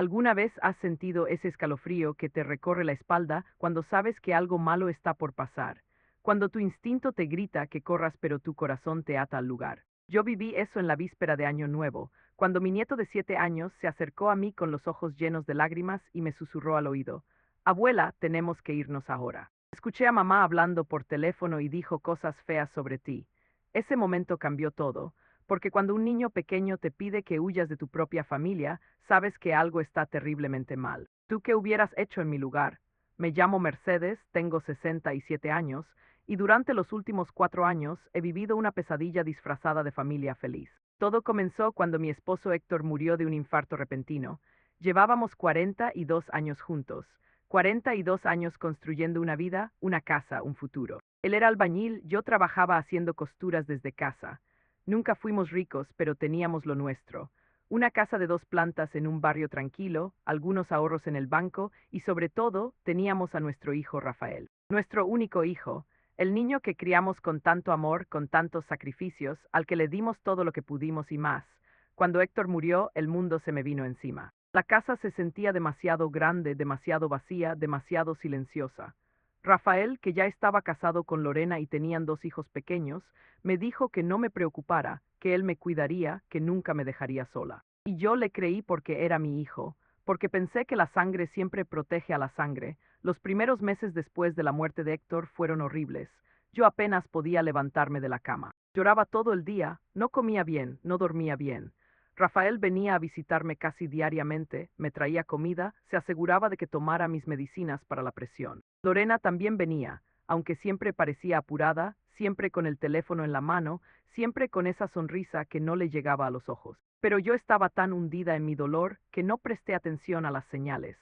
¿Alguna vez has sentido ese escalofrío que te recorre la espalda cuando sabes que algo malo está por pasar? Cuando tu instinto te grita que corras pero tu corazón te ata al lugar. Yo viví eso en la víspera de Año Nuevo, cuando mi nieto de 7 años se acercó a mí con los ojos llenos de lágrimas y me susurró al oído: Abuela, tenemos que irnos ahora. Escuché a mamá hablando por teléfono y dijo cosas feas sobre ti. Ese momento cambió todo, porque cuando un niño pequeño te pide que huyas de tu propia familia, sabes que algo está terriblemente mal. ¿Tú qué hubieras hecho en mi lugar? Me llamo Mercedes, tengo 67 años, y durante los últimos 4 años he vivido una pesadilla disfrazada de familia feliz. Todo comenzó cuando mi esposo Héctor murió de un infarto repentino. Llevábamos 42 años juntos, 42 años construyendo una vida, una casa, un futuro. Él era albañil, yo trabajaba haciendo costuras desde casa. Nunca fuimos ricos, pero teníamos lo nuestro. Una casa de 2 plantas en un barrio tranquilo, algunos ahorros en el banco y sobre todo teníamos a nuestro hijo Rafael. Nuestro único hijo, el niño que criamos con tanto amor, con tantos sacrificios, al que le dimos todo lo que pudimos y más. Cuando Héctor murió, el mundo se me vino encima. La casa se sentía demasiado grande, demasiado vacía, demasiado silenciosa. Rafael, que ya estaba casado con Lorena y tenían 2 hijos pequeños, me dijo que no me preocupara, que él me cuidaría, que nunca me dejaría sola. Y yo le creí porque era mi hijo, porque pensé que la sangre siempre protege a la sangre. Los primeros meses después de la muerte de Héctor fueron horribles. Yo apenas podía levantarme de la cama. Lloraba todo el día, no comía bien, no dormía bien. Rafael venía a visitarme casi diariamente, me traía comida, se aseguraba de que tomara mis medicinas para la presión. Lorena también venía, aunque siempre parecía apurada, siempre con el teléfono en la mano, siempre con esa sonrisa que no le llegaba a los ojos. Pero yo estaba tan hundida en mi dolor que no presté atención a las señales.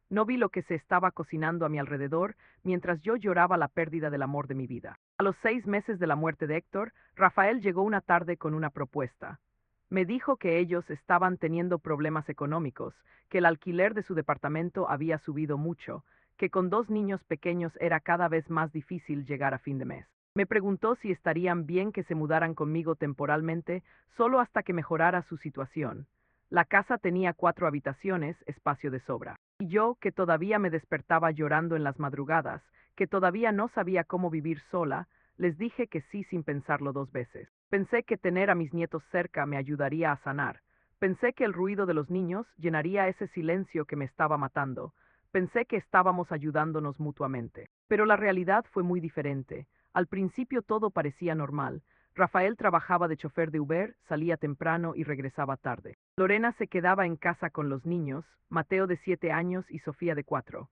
No vi lo que se estaba cocinando a mi alrededor mientras yo lloraba la pérdida del amor de mi vida. A los 6 meses de la muerte de Héctor, Rafael llegó una tarde con una propuesta. Me dijo que ellos estaban teniendo problemas económicos, que el alquiler de su departamento había subido mucho, que con 2 niños pequeños era cada vez más difícil llegar a fin de mes. Me preguntó si estarían bien que se mudaran conmigo temporalmente, solo hasta que mejorara su situación. La casa tenía 4 habitaciones, espacio de sobra. Y yo, que todavía me despertaba llorando en las madrugadas, que todavía no sabía cómo vivir sola, les dije que sí sin pensarlo 2 veces. Pensé que tener a mis nietos cerca me ayudaría a sanar. Pensé que el ruido de los niños llenaría ese silencio que me estaba matando. Pensé que estábamos ayudándonos mutuamente. Pero la realidad fue muy diferente. Al principio todo parecía normal. Rafael trabajaba de chofer de Uber, salía temprano y regresaba tarde. Lorena se quedaba en casa con los niños, Mateo de 7 años y Sofía de 4.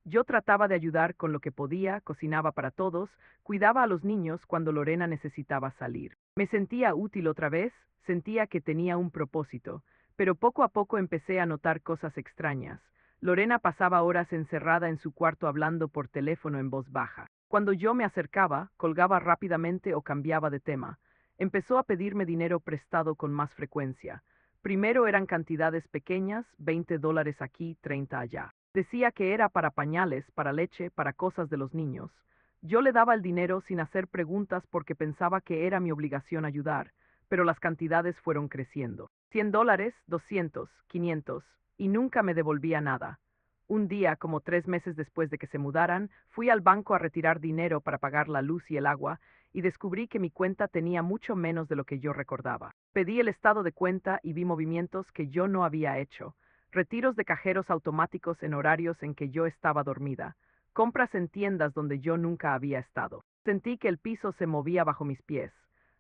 Yo trataba de ayudar con lo que podía, cocinaba para todos, cuidaba a los niños cuando Lorena necesitaba salir. Me sentía útil otra vez, sentía que tenía un propósito, pero poco a poco empecé a notar cosas extrañas. Lorena pasaba horas encerrada en su cuarto hablando por teléfono en voz baja. Cuando yo me acercaba, colgaba rápidamente o cambiaba de tema. Empezó a pedirme dinero prestado con más frecuencia. Primero eran cantidades pequeñas, $20 aquí, 30 allá. Decía que era para pañales, para leche, para cosas de los niños. Yo le daba el dinero sin hacer preguntas porque pensaba que era mi obligación ayudar, pero las cantidades fueron creciendo. $100, 200, 500, y nunca me devolvía nada. Un día, como 3 meses después de que se mudaran, fui al banco a retirar dinero para pagar la luz y el agua, y descubrí que mi cuenta tenía mucho menos de lo que yo recordaba. Pedí el estado de cuenta y vi movimientos que yo no había hecho. Retiros de cajeros automáticos en horarios en que yo estaba dormida. Compras en tiendas donde yo nunca había estado. Sentí que el piso se movía bajo mis pies.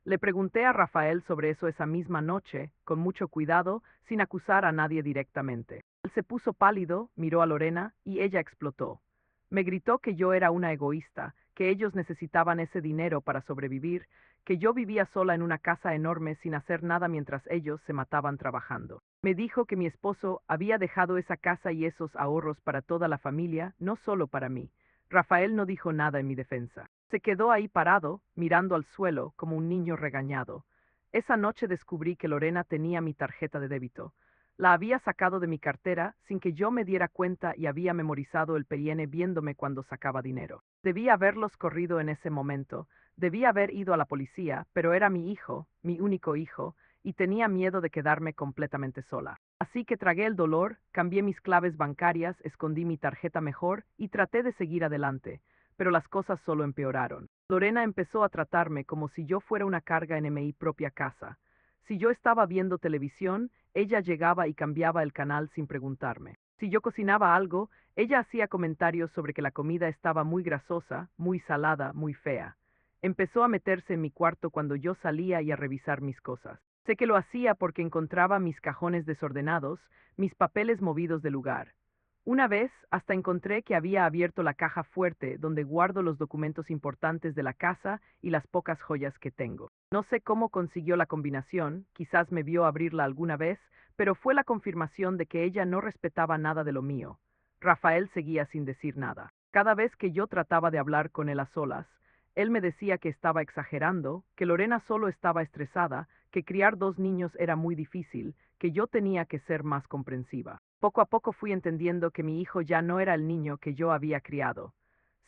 Le pregunté a Rafael sobre eso esa misma noche, con mucho cuidado, sin acusar a nadie directamente. Él se puso pálido, miró a Lorena y ella explotó. Me gritó que yo era una egoísta, que ellos necesitaban ese dinero para sobrevivir, que yo vivía sola en una casa enorme sin hacer nada mientras ellos se mataban trabajando. Me dijo que mi esposo había dejado esa casa y esos ahorros para toda la familia, no solo para mí. Rafael no dijo nada en mi defensa. Se quedó ahí parado, mirando al suelo, como un niño regañado. Esa noche descubrí que Lorena tenía mi tarjeta de débito. La había sacado de mi cartera sin que yo me diera cuenta y había memorizado el PIN viéndome cuando sacaba dinero. Debía haberlos corrido en ese momento, debía haber ido a la policía, pero era mi hijo, mi único hijo, y tenía miedo de quedarme completamente sola. Así que tragué el dolor, cambié mis claves bancarias, escondí mi tarjeta mejor y traté de seguir adelante, pero las cosas solo empeoraron. Lorena empezó a tratarme como si yo fuera una carga en mi propia casa. Si yo estaba viendo televisión, ella llegaba y cambiaba el canal sin preguntarme. Si yo cocinaba algo, ella hacía comentarios sobre que la comida estaba muy grasosa, muy salada, muy fea. Empezó a meterse en mi cuarto cuando yo salía y a revisar mis cosas. Sé que lo hacía porque encontraba mis cajones desordenados, mis papeles movidos de lugar. Una vez hasta encontré que había abierto la caja fuerte donde guardo los documentos importantes de la casa y las pocas joyas que tengo. No sé cómo consiguió la combinación, quizás me vio abrirla alguna vez, pero fue la confirmación de que ella no respetaba nada de lo mío. Rafael seguía sin decir nada. Cada vez que yo trataba de hablar con él a solas, él me decía que estaba exagerando, que Lorena solo estaba estresada, que criar dos niños era muy difícil, que yo tenía que ser más comprensiva. Poco a poco fui entendiendo que mi hijo ya no era el niño que yo había criado.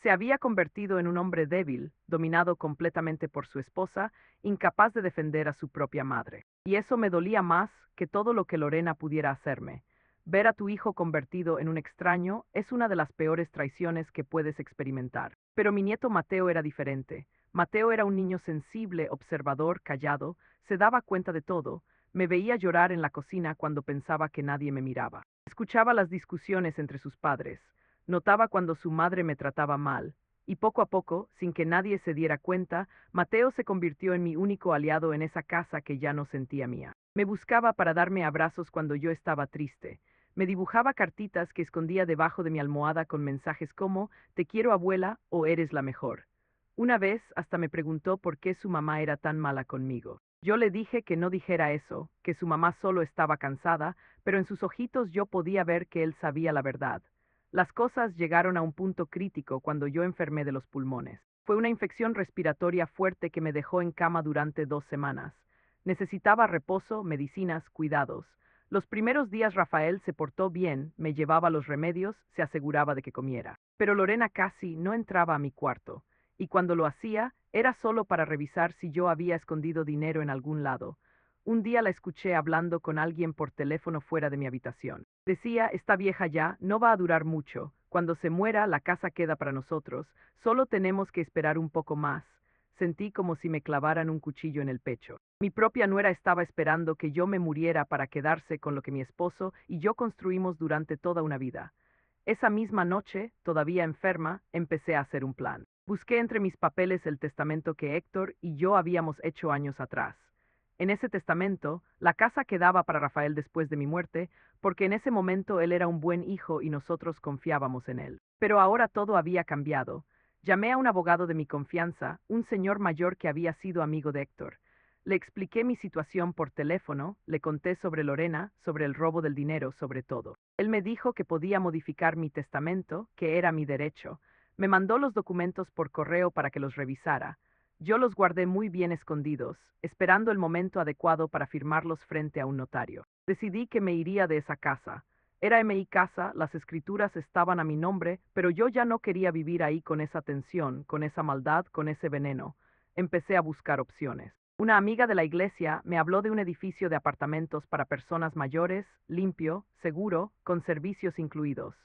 Se había convertido en un hombre débil, dominado completamente por su esposa, incapaz de defender a su propia madre. Y eso me dolía más que todo lo que Lorena pudiera hacerme. Ver a tu hijo convertido en un extraño es una de las peores traiciones que puedes experimentar. Pero mi nieto Mateo era diferente. Mateo era un niño sensible, observador, callado, se daba cuenta de todo, me veía llorar en la cocina cuando pensaba que nadie me miraba. Escuchaba las discusiones entre sus padres, notaba cuando su madre me trataba mal, y poco a poco, sin que nadie se diera cuenta, Mateo se convirtió en mi único aliado en esa casa que ya no sentía mía. Me buscaba para darme abrazos cuando yo estaba triste. Me dibujaba cartitas que escondía debajo de mi almohada con mensajes como "Te quiero abuela" o "Eres la mejor". Una vez hasta me preguntó por qué su mamá era tan mala conmigo. Yo le dije que no dijera eso, que su mamá solo estaba cansada, pero en sus ojitos yo podía ver que él sabía la verdad. Las cosas llegaron a un punto crítico cuando yo enfermé de los pulmones. Fue una infección respiratoria fuerte que me dejó en cama durante 2 semanas. Necesitaba reposo, medicinas, cuidados. Los primeros días Rafael se portó bien, me llevaba los remedios, se aseguraba de que comiera. Pero Lorena casi no entraba a mi cuarto, y cuando lo hacía, era solo para revisar si yo había escondido dinero en algún lado. Un día la escuché hablando con alguien por teléfono fuera de mi habitación. Decía, esta vieja ya no va a durar mucho. Cuando se muera, la casa queda para nosotros. Solo tenemos que esperar un poco más. Sentí como si me clavaran un cuchillo en el pecho. Mi propia nuera estaba esperando que yo me muriera para quedarse con lo que mi esposo y yo construimos durante toda una vida. Esa misma noche, todavía enferma, empecé a hacer un plan. Busqué entre mis papeles el testamento que Héctor y yo habíamos hecho años atrás. En ese testamento, la casa quedaba para Rafael después de mi muerte, porque en ese momento él era un buen hijo y nosotros confiábamos en él. Pero ahora todo había cambiado. Llamé a un abogado de mi confianza, un señor mayor que había sido amigo de Héctor. Le expliqué mi situación por teléfono, le conté sobre Lorena, sobre el robo del dinero, sobre todo. Él me dijo que podía modificar mi testamento, que era mi derecho. Me mandó los documentos por correo para que los revisara. Yo los guardé muy bien escondidos, esperando el momento adecuado para firmarlos frente a un notario. Decidí que me iría de esa casa. Era mi casa, las escrituras estaban a mi nombre, pero yo ya no quería vivir ahí con esa tensión, con esa maldad, con ese veneno. Empecé a buscar opciones. Una amiga de la iglesia me habló de un edificio de apartamentos para personas mayores, limpio, seguro, con servicios incluidos.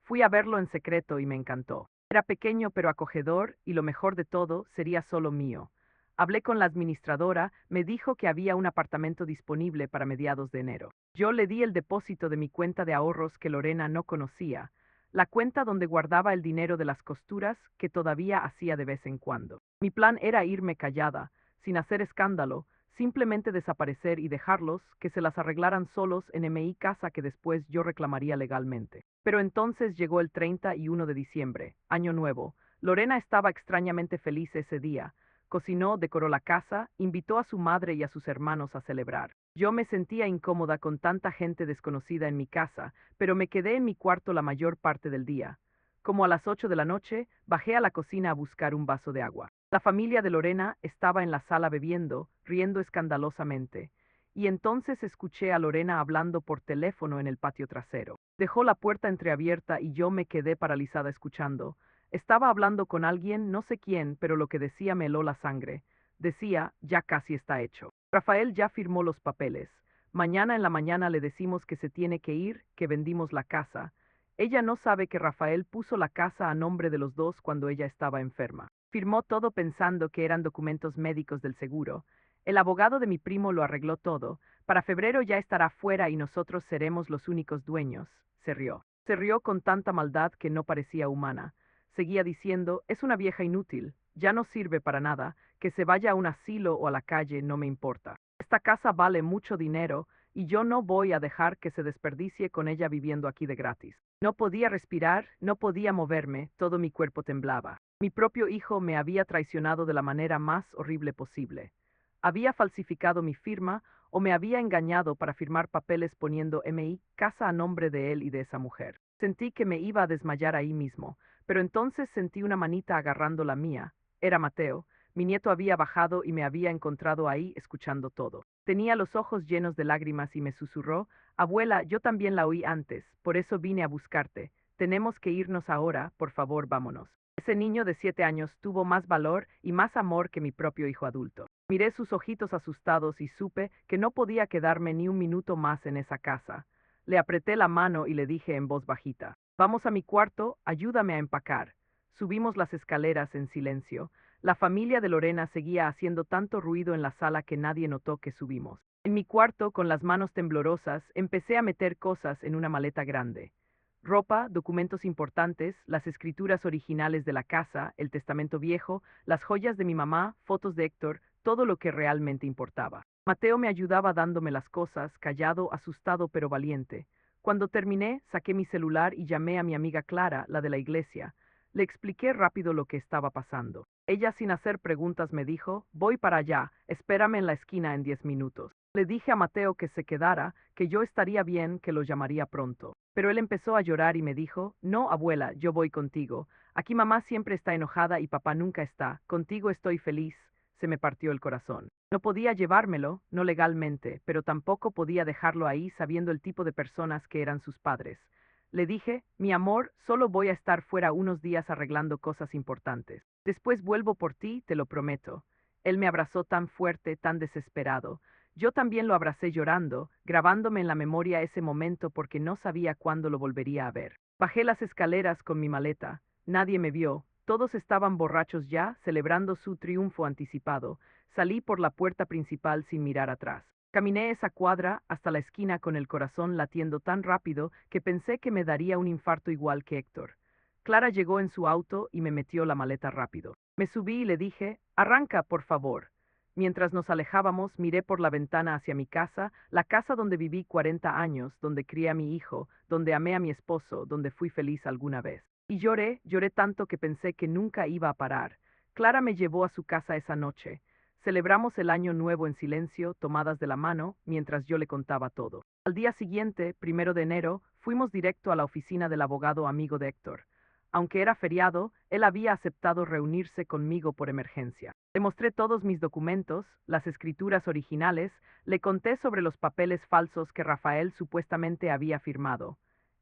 Fui a verlo en secreto y me encantó. Era pequeño pero acogedor y lo mejor de todo sería solo mío. Hablé con la administradora, me dijo que había un apartamento disponible para mediados de enero. Yo le di el depósito de mi cuenta de ahorros que Lorena no conocía, la cuenta donde guardaba el dinero de las costuras que todavía hacía de vez en cuando. Mi plan era irme callada, sin hacer escándalo, simplemente desaparecer y dejarlos que se las arreglaran solos en mi casa que después yo reclamaría legalmente. Pero entonces llegó el 31 de diciembre, Año Nuevo. Lorena estaba extrañamente feliz ese día. Cocinó, decoró la casa, invitó a su madre y a sus hermanos a celebrar. Yo me sentía incómoda con tanta gente desconocida en mi casa, pero me quedé en mi cuarto la mayor parte del día. Como a las 8 de la noche, bajé a la cocina a buscar un vaso de agua. La familia de Lorena estaba en la sala bebiendo, riendo escandalosamente. Y entonces escuché a Lorena hablando por teléfono en el patio trasero. Dejó la puerta entreabierta y yo me quedé paralizada escuchando. Estaba hablando con alguien, no sé quién, pero lo que decía me heló la sangre. Decía, ya casi está hecho. Rafael ya firmó los papeles. Mañana en la mañana le decimos que se tiene que ir, que vendimos la casa. Ella no sabe que Rafael puso la casa a nombre de los dos cuando ella estaba enferma. Firmó todo pensando que eran documentos médicos del seguro. El abogado de mi primo lo arregló todo. Para febrero ya estará fuera y nosotros seremos los únicos dueños. Se rió. Se rió con tanta maldad que no parecía humana. Seguía diciendo, es una vieja inútil, ya no sirve para nada, que se vaya a un asilo o a la calle, no me importa. Esta casa vale mucho dinero y yo no voy a dejar que se desperdicie con ella viviendo aquí de gratis. No podía respirar, no podía moverme, todo mi cuerpo temblaba. Mi propio hijo me había traicionado de la manera más horrible posible. Había falsificado mi firma o me había engañado para firmar papeles poniendo MI, casa a nombre de él y de esa mujer. Sentí que me iba a desmayar ahí mismo, pero entonces sentí una manita agarrando la mía. Era Mateo. Mi nieto había bajado y me había encontrado ahí escuchando todo. Tenía los ojos llenos de lágrimas y me susurró, abuela, yo también la oí antes, por eso vine a buscarte. Tenemos que irnos ahora, por favor, vámonos. Ese niño de 7 años tuvo más valor y más amor que mi propio hijo adulto. Miré sus ojitos asustados y supe que no podía quedarme ni un minuto más en esa casa. Le apreté la mano y le dije en voz bajita, vamos a mi cuarto, ayúdame a empacar. Subimos las escaleras en silencio. La familia de Lorena seguía haciendo tanto ruido en la sala que nadie notó que subimos. En mi cuarto, con las manos temblorosas, empecé a meter cosas en una maleta grande. Ropa, documentos importantes, las escrituras originales de la casa, el testamento viejo, las joyas de mi mamá, fotos de Héctor, todo lo que realmente importaba. Mateo me ayudaba dándome las cosas, callado, asustado pero valiente. Cuando terminé, saqué mi celular y llamé a mi amiga Clara, la de la iglesia. Le expliqué rápido lo que estaba pasando. Ella, sin hacer preguntas, me dijo, voy para allá, espérame en la esquina en 10 minutos. Le dije a Mateo que se quedara, que yo estaría bien, que lo llamaría pronto. Pero él empezó a llorar y me dijo, no, abuela, yo voy contigo. Aquí mamá siempre está enojada y papá nunca está. Contigo estoy feliz. Se me partió el corazón. No podía llevármelo, no legalmente, pero tampoco podía dejarlo ahí sabiendo el tipo de personas que eran sus padres. Le dije, mi amor, solo voy a estar fuera unos días arreglando cosas importantes. Después vuelvo por ti, te lo prometo. Él me abrazó tan fuerte, tan desesperado. Yo también lo abracé llorando, grabándome en la memoria ese momento porque no sabía cuándo lo volvería a ver. Bajé las escaleras con mi maleta. Nadie me vio. Todos estaban borrachos ya, celebrando su triunfo anticipado. Salí por la puerta principal sin mirar atrás. Caminé esa cuadra hasta la esquina con el corazón latiendo tan rápido que pensé que me daría un infarto igual que Héctor. Clara llegó en su auto y me metió la maleta rápido. Me subí y le dije, arranca, por favor. Mientras nos alejábamos, miré por la ventana hacia mi casa, la casa donde viví 40 años, donde crié a mi hijo, donde amé a mi esposo, donde fui feliz alguna vez. Y lloré, lloré tanto que pensé que nunca iba a parar. Clara me llevó a su casa esa noche. Celebramos el año nuevo en silencio, tomadas de la mano, mientras yo le contaba todo. Al día siguiente, 1 de enero, fuimos directo a la oficina del abogado amigo de Héctor. Aunque era feriado, él había aceptado reunirse conmigo por emergencia. Le mostré todos mis documentos, las escrituras originales, le conté sobre los papeles falsos que Rafael supuestamente había firmado.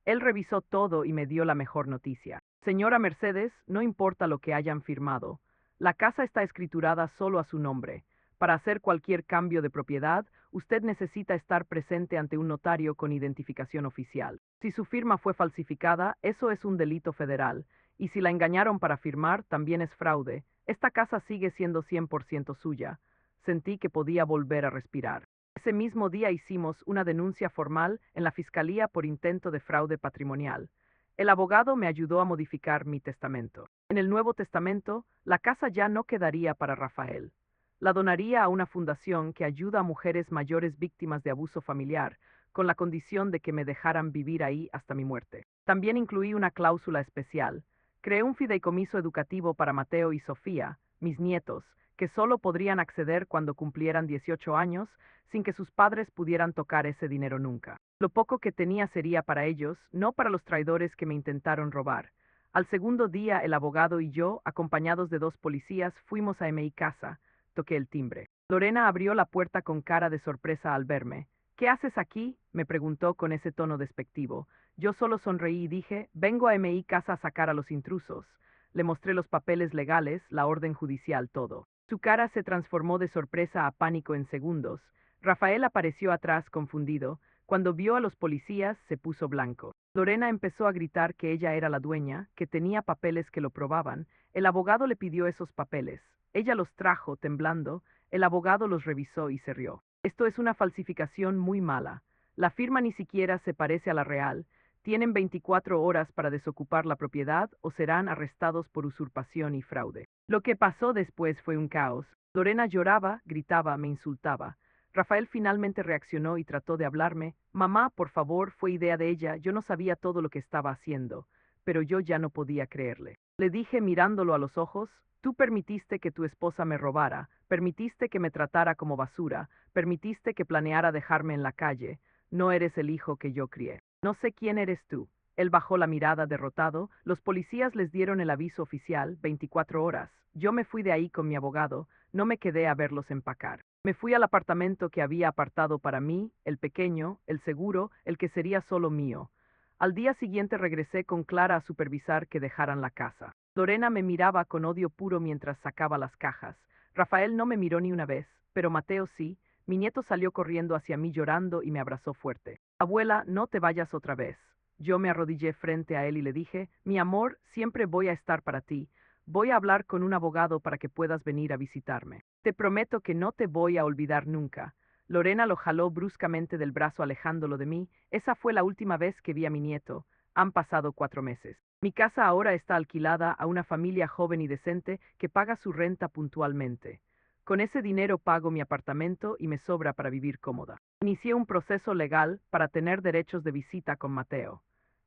Él revisó todo y me dio la mejor noticia. Señora Mercedes, no importa lo que hayan firmado. La casa está escriturada solo a su nombre. Para hacer cualquier cambio de propiedad, usted necesita estar presente ante un notario con identificación oficial. Si su firma fue falsificada, eso es un delito federal. Y si la engañaron para firmar, también es fraude. Esta casa sigue siendo 100% suya. Sentí que podía volver a respirar. Ese mismo día hicimos una denuncia formal en la Fiscalía por intento de fraude patrimonial. El abogado me ayudó a modificar mi testamento. En el Nuevo Testamento, la casa ya no quedaría para Rafael. La donaría a una fundación que ayuda a mujeres mayores víctimas de abuso familiar, con la condición de que me dejaran vivir ahí hasta mi muerte. También incluí una cláusula especial. Creé un fideicomiso educativo para Mateo y Sofía, mis nietos, que solo podrían acceder cuando cumplieran 18 años, sin que sus padres pudieran tocar ese dinero nunca. Lo poco que tenía sería para ellos, no para los traidores que me intentaron robar. Al segundo día, el abogado y yo, acompañados de 2 policías, fuimos a mi casa. Toqué el timbre. Lorena abrió la puerta con cara de sorpresa al verme. ¿Qué haces aquí?, me preguntó con ese tono despectivo. Yo solo sonreí y dije, vengo a mi casa a sacar a los intrusos. Le mostré los papeles legales, la orden judicial, todo. Su cara se transformó de sorpresa a pánico en segundos. Rafael apareció atrás confundido. Cuando vio a los policías, se puso blanco. Lorena empezó a gritar que ella era la dueña, que tenía papeles que lo probaban. El abogado le pidió esos papeles. Ella los trajo, temblando. El abogado los revisó y se rió. Esto es una falsificación muy mala. La firma ni siquiera se parece a la real. Tienen 24 horas para desocupar la propiedad o serán arrestados por usurpación y fraude. Lo que pasó después fue un caos. Lorena lloraba, gritaba, me insultaba. Rafael finalmente reaccionó y trató de hablarme. Mamá, por favor, fue idea de ella, yo no sabía todo lo que estaba haciendo, pero yo ya no podía creerle. Le dije mirándolo a los ojos, tú permitiste que tu esposa me robara, permitiste que me tratara como basura, permitiste que planeara dejarme en la calle, no eres el hijo que yo crié. No sé quién eres tú. Él bajó la mirada derrotado, los policías les dieron el aviso oficial, 24 horas. Yo me fui de ahí con mi abogado, no me quedé a verlos empacar. Me fui al apartamento que había apartado para mí, el pequeño, el seguro, el que sería solo mío. Al día siguiente regresé con Clara a supervisar que dejaran la casa. Lorena me miraba con odio puro mientras sacaba las cajas. Rafael no me miró ni una vez, pero Mateo sí. Mi nieto salió corriendo hacia mí llorando y me abrazó fuerte. Abuela, no te vayas otra vez. Yo me arrodillé frente a él y le dije, mi amor, siempre voy a estar para ti. Voy a hablar con un abogado para que puedas venir a visitarme. Te prometo que no te voy a olvidar nunca. Lorena lo jaló bruscamente del brazo alejándolo de mí. Esa fue la última vez que vi a mi nieto. Han pasado 4 meses. Mi casa ahora está alquilada a una familia joven y decente que paga su renta puntualmente. Con ese dinero pago mi apartamento y me sobra para vivir cómoda. Inicié un proceso legal para tener derechos de visita con Mateo.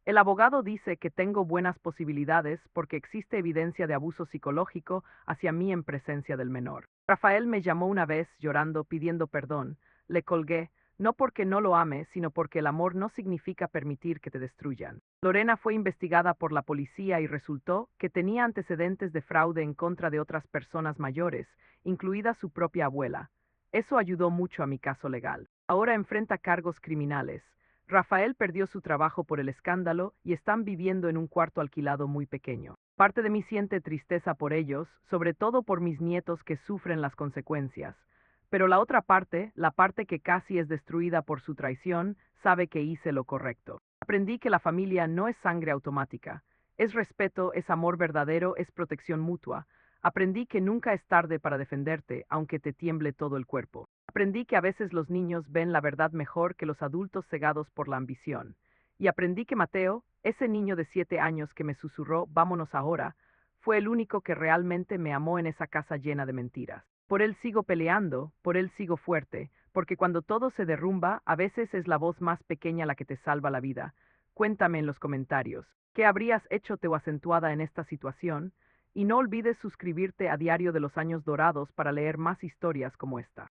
El abogado dice que tengo buenas posibilidades porque existe evidencia de abuso psicológico hacia mí en presencia del menor. Rafael me llamó una vez llorando pidiendo perdón. Le colgué, no porque no lo ame, sino porque el amor no significa permitir que te destruyan. Lorena fue investigada por la policía y resultó que tenía antecedentes de fraude en contra de otras personas mayores, incluida su propia abuela. Eso ayudó mucho a mi caso legal. Ahora enfrenta cargos criminales. Rafael perdió su trabajo por el escándalo y están viviendo en un cuarto alquilado muy pequeño. Parte de mí siente tristeza por ellos, sobre todo por mis nietos que sufren las consecuencias. Pero la otra parte, la parte que casi es destruida por su traición, sabe que hice lo correcto. Aprendí que la familia no es sangre automática. Es respeto, es amor verdadero, es protección mutua. Aprendí que nunca es tarde para defenderte, aunque te tiemble todo el cuerpo. Aprendí que a veces los niños ven la verdad mejor que los adultos cegados por la ambición. Y aprendí que Mateo, ese niño de 7 años que me susurró, vámonos ahora, fue el único que realmente me amó en esa casa llena de mentiras. Por él sigo peleando, por él sigo fuerte, porque cuando todo se derrumba, a veces es la voz más pequeña la que te salva la vida. Cuéntame en los comentarios, ¿qué habrías hecho tú acentuada en esta situación? Y no olvides suscribirte a Diario de los Años Dorados para leer más historias como esta.